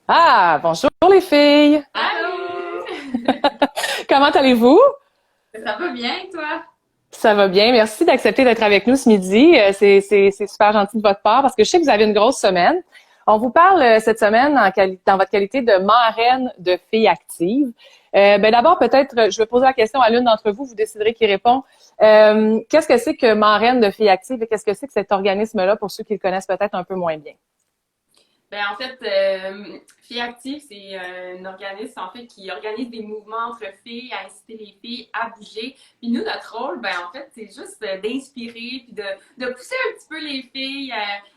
Ah, bonjour les filles. Allô! Comment allez-vous? Ça va bien, toi? Ça va bien. Merci d'accepter d'être avec nous ce midi. C'est super gentil de votre part parce que je sais que vous avez une grosse semaine. On vous parle cette semaine dans votre qualité de marraine de filles actives. D'abord, peut-être, je vais poser la question à l'une d'entre vous. Vous déciderez qui répond. Qu'est-ce que c'est que marraine de filles actives et qu'est-ce que c'est que cet organisme-là pour ceux qui le connaissent peut-être un peu moins bien? En fait, Filles Actives, c'est un organisme en fait qui organise des mouvements entre filles, à inciter les filles à bouger. Puis nous, notre rôle, en fait, c'est juste d'inspirer puis de pousser un petit peu les filles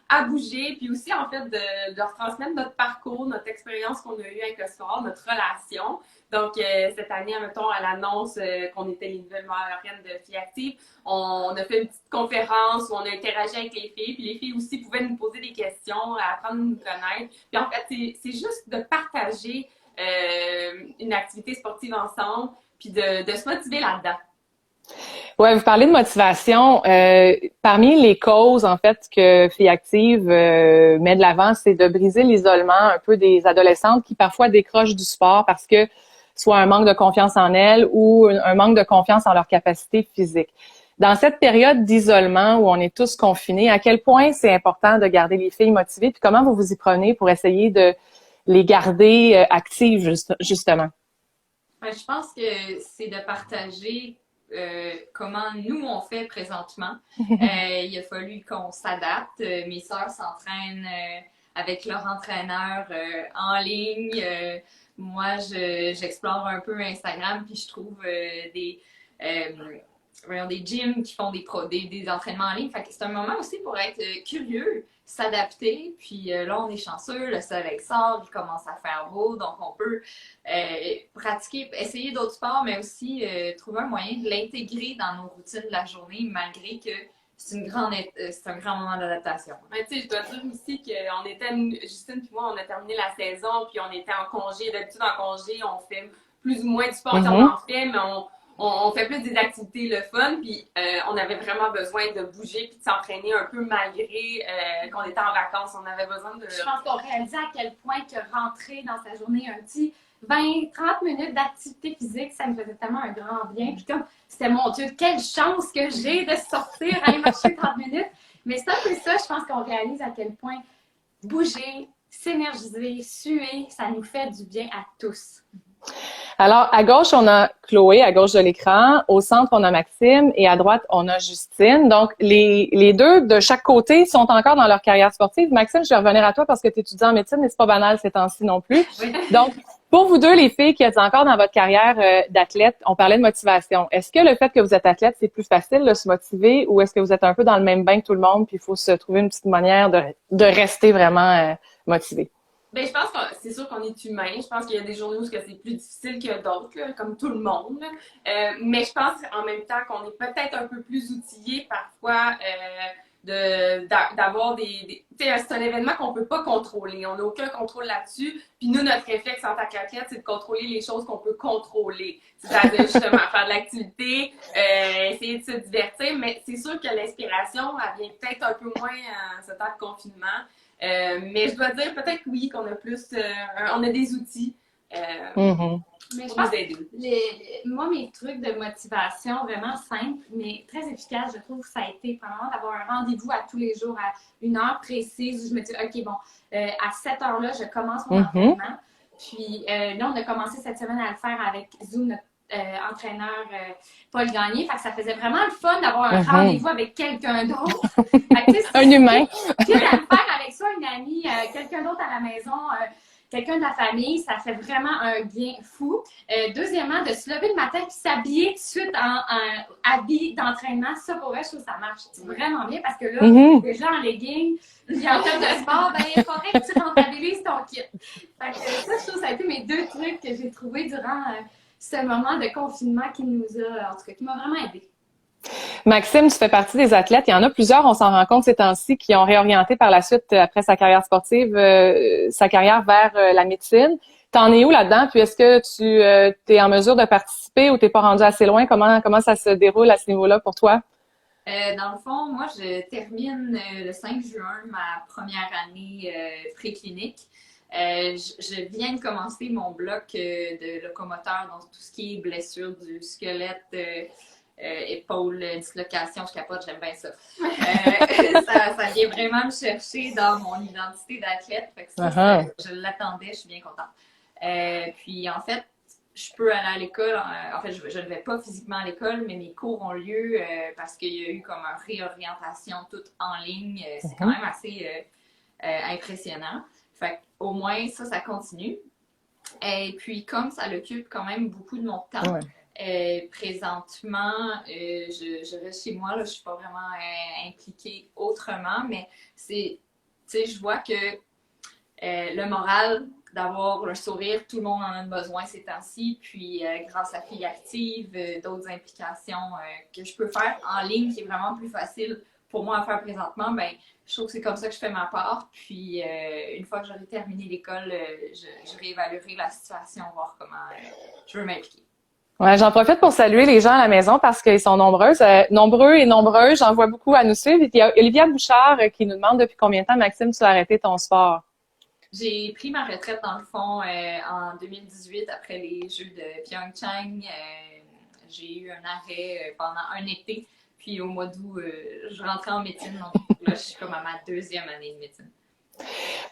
à bouger, puis aussi en fait de leur transmettre notre parcours, notre expérience qu'on a eue avec le sport, notre relation. Donc cette année, mettons, à l'annonce qu'on était les nouvelles marraines de Filles Actives, on a fait une petite conférence où on a interagi avec les filles, puis les filles aussi pouvaient nous poser des questions, apprendre à nous connaître. Puis en fait, c'est juste de partager une activité sportive ensemble, puis de se motiver là-dedans. Ouais, vous parlez de motivation. Parmi les causes, en fait, que Filles Active met de l'avant, c'est de briser l'isolement un peu des adolescentes qui parfois décrochent du sport parce que soit un manque de confiance en elles ou un manque de confiance en leur capacité physique. Dans cette période d'isolement où on est tous confinés, à quel point c'est important de garder les filles motivées, puis comment vous vous y prenez pour essayer de les garder actives, justement? Je pense que c'est de partager comment nous on fait présentement. Il a fallu qu'on s'adapte. Mes sœurs s'entraînent avec leur entraîneur en ligne. Moi, j'explore un peu Instagram puis je trouve des gyms qui font des entraînements en ligne. Fait que c'est un moment aussi pour être curieux, s'adapter. Puis là, on est chanceux, le soleil sort, il commence à faire beau, donc on peut pratiquer, essayer d'autres sports, mais aussi trouver un moyen de l'intégrer dans nos routines de la journée, malgré que c'est un grand moment d'adaptation. Mais tu sais, je dois dire aussi qu'on était, Justine et moi, on a terminé la saison, puis on était en congé. D'habitude, en congé, on fait plus ou moins du sport, on Mhm. en fait, mais on fait plus des activités le fun, puis on avait vraiment besoin de bouger puis de s'entraîner un peu malgré qu'on était en vacances. On avait besoin de... Je pense qu'on réalisait à quel point que rentrer dans sa journée un petit 20-30 minutes d'activité physique, ça me faisait tellement un grand bien. Puis comme, c'était mon Dieu, quelle chance que j'ai de sortir, aller marcher 30 minutes. Mais c'est un peu ça, je pense qu'on réalise à quel point bouger, s'énergiser, suer, ça nous fait du bien à tous. Alors, à gauche, on a Chloé, à gauche de l'écran. Au centre, on a Maxime. Et à droite, on a Justine. Donc, les deux de chaque côté sont encore dans leur carrière sportive. Maxime, je vais revenir à toi parce que tu étudies en médecine, mais c'est pas banal ces temps-ci non plus. Oui. Donc, pour vous deux, les filles qui êtes encore dans votre carrière d'athlète, on parlait de motivation. Est-ce que le fait que vous êtes athlète, c'est plus facile de se motiver ou est-ce que vous êtes un peu dans le même bain que tout le monde puis il faut se trouver une petite manière de rester vraiment motivé? Je pense que c'est sûr qu'on est humain. Je pense qu'il y a des journées où c'est plus difficile que d'autres, là, comme tout le monde. Mais je pense en même temps qu'on est peut-être un peu plus outillé parfois d'avoir tu sais, c'est un événement qu'on peut pas contrôler. On n'a aucun contrôle là-dessus. Puis nous, notre réflexe en tant qu'athlète, c'est de contrôler les choses qu'on peut contrôler. C'est-à-dire justement faire de l'activité, essayer de se divertir. Mais c'est sûr que l'inspiration, elle vient peut-être un peu moins en ce temps de confinement. Mais je dois dire peut-être oui, qu'on a plus, on a des outils Mhm. Mais je pour nous pense aider. moi, mes trucs de motivation vraiment simples, mais très efficaces, je trouve que ça a été vraiment d'avoir un rendez-vous à tous les jours à une heure précise où je me dis, OK, bon, à cette heure-là, je commence mon Mhm. entraînement. Puis là, on a commencé cette semaine à le faire avec Zoom, notre entraîneur Paul Gagné. Fait que ça faisait vraiment le fun d'avoir un Mhm. rendez-vous avec quelqu'un d'autre. Fait que, Un humain. puis à le faire avec soi, une amie, quelqu'un d'autre à la maison, quelqu'un de la famille, ça fait vraiment un bien fou. Deuxièmement, de se lever le matin et s'habiller tout de suite en habit d'entraînement, ça pour vrai, je trouve que ça marche vraiment bien parce que là, Mhm. déjà en legging, puis en fait de sport, il faudrait que tu rentabilises ton kit. Fait que ça, je trouve que ça a été mes deux trucs que j'ai trouvés durant ce moment de confinement qui nous a, en tout cas, qui m'a vraiment aidé. Maxime, tu fais partie des athlètes. Il y en a plusieurs, on s'en rend compte ces temps-ci, qui ont réorienté par la suite, après sa carrière sportive, sa carrière vers la médecine. T'en es où là-dedans? Puis est-ce que tu es en mesure de participer ou t'es pas rendu assez loin? Comment ça se déroule à ce niveau-là pour toi? Dans le fond, moi, je termine le 5 juin ma première année préclinique. Je viens de commencer mon bloc de locomoteur, donc tout ce qui est blessure du squelette, épaule, dislocation, je capote, j'aime bien ça. Ça vient vraiment me chercher dans mon identité d'athlète. Fait que je l'attendais, je suis bien contente. Puis en fait, je peux aller à l'école. En fait, je ne vais pas physiquement à l'école, mais mes cours ont lieu parce qu'il y a eu comme une réorientation toute en ligne. C'est quand même assez impressionnant. Fait au moins, ça continue. Et puis, comme ça l'occupe quand même beaucoup de mon temps, présentement, je reste chez moi, là, je suis pas vraiment impliquée autrement, mais c'est, tu sais, je vois que le moral d'avoir le sourire, tout le monde en a besoin ces temps-ci, puis grâce à Filles Actives, d'autres implications que je peux faire en ligne, qui est vraiment plus facile pour moi à faire présentement, ben, je trouve que c'est comme ça que je fais ma part. Puis, une fois que j'aurai terminé l'école, je réévaluerai la situation, voir comment je veux m'impliquer. Ouais, j'en profite pour saluer les gens à la maison parce qu'ils sont nombreuses, nombreux et nombreuses. J'en vois beaucoup à nous suivre. Il y a Olivia Bouchard qui nous demande depuis combien de temps, Maxime, tu as arrêté ton sport? J'ai pris ma retraite, dans le fond, en 2018, après les Jeux de Pyeongchang. J'ai eu un arrêt pendant un été. Puis au mois d'août, je rentrais en médecine. Donc là, je suis comme à ma 2e année de médecine.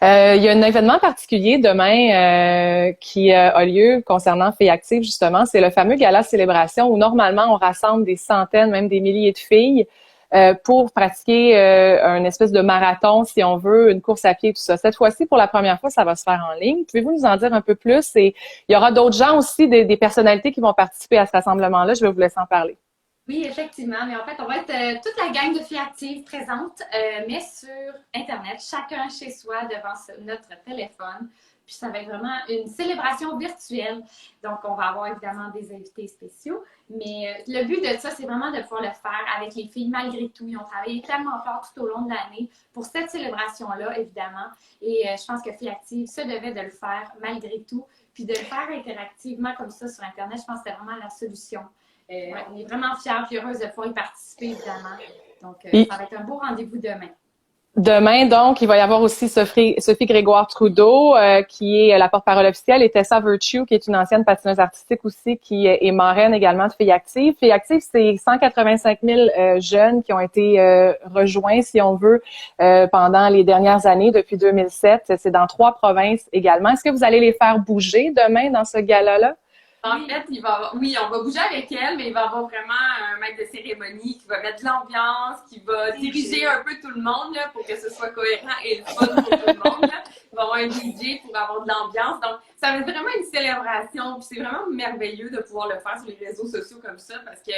Il y a un événement particulier demain qui a lieu concernant Filles Actives, justement. C'est le fameux gala célébration où normalement on rassemble des centaines, même des milliers de filles pour pratiquer un espèce de marathon, si on veut, une course à pied, tout ça. Cette fois-ci, pour la première fois, ça va se faire en ligne. Pouvez-vous nous en dire un peu plus? Et il y aura d'autres gens aussi, des personnalités qui vont participer à ce rassemblement-là. Je vais vous laisser en parler. Oui, effectivement. Mais en fait, on va être toute la gang de filles actives présentes, mais sur Internet, chacun chez soi devant notre téléphone. Puis ça va être vraiment une célébration virtuelle. Donc, on va avoir évidemment des invités spéciaux. Mais le but de ça, c'est vraiment de pouvoir le faire avec les filles malgré tout. Ils ont travaillé tellement fort tout au long de l'année pour cette célébration-là, évidemment. Et je pense que Filles Actives se devait de le faire malgré tout. Puis de le faire interactivement comme ça sur Internet, je pense que c'est vraiment la solution. On est vraiment fiers et heureuses de pouvoir y participer, évidemment. Donc, ça va être un beau rendez-vous demain. Demain, donc, il va y avoir aussi Sophie Grégoire Trudeau, qui est la porte-parole officielle, et Tessa Virtue, qui est une ancienne patineuse artistique aussi, qui est marraine également de Filles Actives. Filles Actives, c'est 185 000 jeunes qui ont été rejoints, si on veut, pendant les dernières années, depuis 2007. C'est dans 3 provinces également. Est-ce que vous allez les faire bouger demain dans ce gala-là? En fait, on va bouger avec elle, mais il va y avoir vraiment un maître de cérémonie qui va mettre de l'ambiance, qui va diriger un peu tout le monde là, pour que ce soit cohérent et le fun pour tout le monde. Là. Il va y avoir un DJ pour avoir de l'ambiance. Donc, ça va être vraiment une célébration. Puis c'est vraiment merveilleux de pouvoir le faire sur les réseaux sociaux comme ça parce que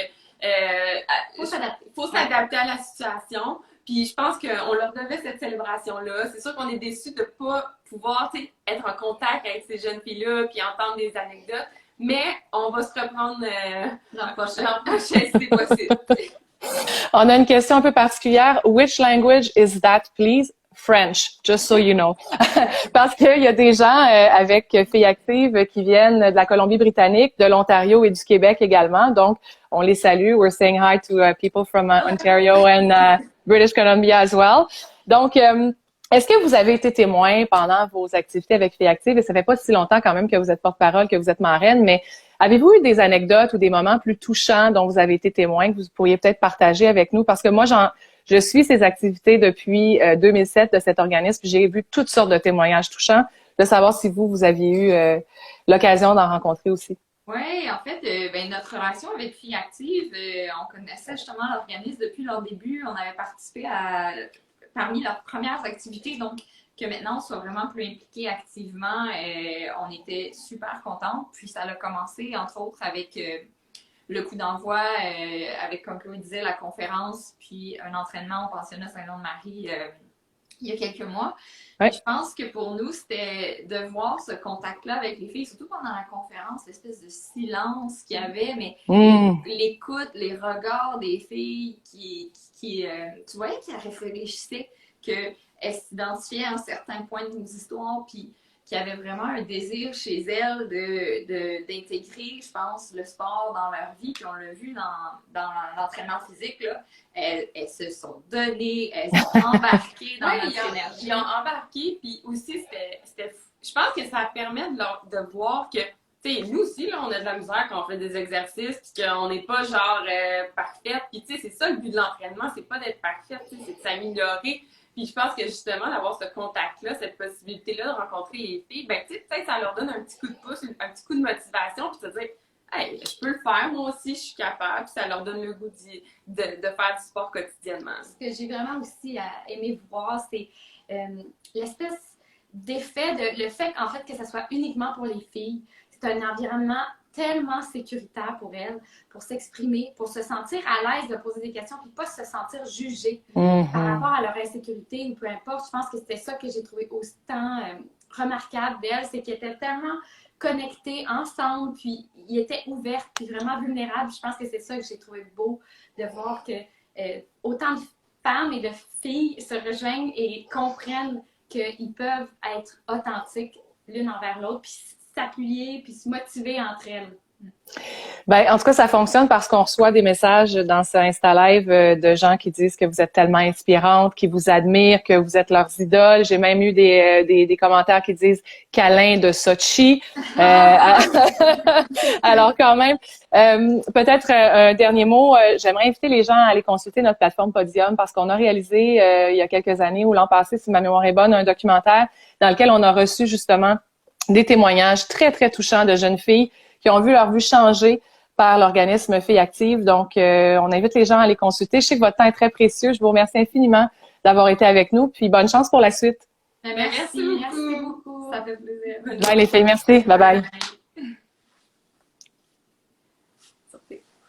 faut s'adapter à la situation. Puis je pense qu'on leur devait cette célébration-là. C'est sûr qu'on est déçus de ne pas pouvoir être en contact avec ces jeunes filles-là puis entendre des anecdotes. Mais on va se reprendre l'an prochain si c'est possible. On a une question un peu particulière. Which language is that, please? French, just so you know. Parce qu'il y a des gens avec Filles Actives qui viennent de la Colombie-Britannique, de l'Ontario et du Québec également. Donc, on les salue. We're saying hi to people from Ontario and British Columbia as well. Donc, est-ce que vous avez été témoin pendant vos activités avec Filles Actives? Et ça fait pas si longtemps quand même que vous êtes porte-parole, que vous êtes marraine, mais avez-vous eu des anecdotes ou des moments plus touchants dont vous avez été témoin que vous pourriez peut-être partager avec nous? Parce que moi, je suis ces activités depuis 2007 de cet organisme. J'ai vu toutes sortes de témoignages touchants. De savoir si vous aviez eu l'occasion d'en rencontrer aussi. Oui, en fait, notre relation avec Filles Actives, on connaissait justement l'organisme depuis leur début. On avait participé parmi leurs premières activités, donc que maintenant on soit vraiment plus impliqués activement, on était super contents. Puis ça a commencé, entre autres, avec le coup d'envoi, avec, comme Chloé disait, la conférence, puis un entraînement au pensionnat Saint-Laurent-de-Marie il y a quelques mois. Ouais. Je pense que pour nous, c'était de voir ce contact-là avec les filles, surtout pendant la conférence, l'espèce de silence qu'il y avait, mais l'écoute, les regards des filles qui tu voyais qu'elles réfléchissaient, qu'elles s'identifiaient à un certain point de nos histoires, puis qu'il y avait vraiment un désir chez elles d'intégrer, je pense, le sport dans leur vie. Puis on l'a vu dans l'entraînement physique, là. Elles se sont données, elles sont embarquées dans notre énergie. Ils ont embarqué, puis aussi, je pense que ça permet de voir que, tu sais, nous aussi, là, on a de la misère quand on fait des exercices, puis qu'on n'est pas genre parfaite. Puis, tu sais, c'est ça le but de l'entraînement, c'est pas d'être parfaite, tu sais, c'est de s'améliorer. Puis, je pense que justement, d'avoir ce contact-là, cette possibilité-là de rencontrer les filles, ben, tu sais, peut-être ça leur donne un petit coup de pouce, un petit coup de motivation, puis de dire, hey, je peux le faire, moi aussi, je suis capable, puis ça leur donne le goût de faire du sport quotidiennement. Ce que j'ai vraiment aussi aimé voir, c'est l'espèce d'effet, le fait qu'en fait que ça soit uniquement pour les filles. C'est un environnement tellement sécuritaire pour elles, pour s'exprimer, pour se sentir à l'aise de poser des questions, puis pas se sentir jugées par rapport à leur insécurité ou peu importe. Je pense que c'était ça que j'ai trouvé autant remarquable d'elles, c'est qu'elles étaient tellement connectés ensemble, puis ils étaient ouverts, puis vraiment vulnérables. Je pense que c'est ça que j'ai trouvé beau, de voir que autant de femmes et de filles se rejoignent et comprennent qu'ils peuvent être authentiques l'une envers l'autre, puis s'appuyer, puis se motiver entre elles. Ben, en tout cas, ça fonctionne parce qu'on reçoit des messages dans ce Insta Live de gens qui disent que vous êtes tellement inspirantes, qui vous admirent, que vous êtes leurs idoles. J'ai même eu des commentaires qui disent câlin de Sochi. Alors quand même, peut-être un dernier mot. J'aimerais inviter les gens à aller consulter notre plateforme Podium parce qu'on a réalisé il y a quelques années ou l'an passé, si ma mémoire est bonne, un documentaire dans lequel on a reçu justement des témoignages très, très touchants de jeunes filles qui ont vu leur vue changer par l'organisme Filles Actives. Donc, on invite les gens à les consulter. Je sais que votre temps est très précieux. Je vous remercie infiniment d'avoir été avec nous. Puis, bonne chance pour la suite. Merci beaucoup. Ça fait plaisir. Bye les filles. Merci. Bye bye.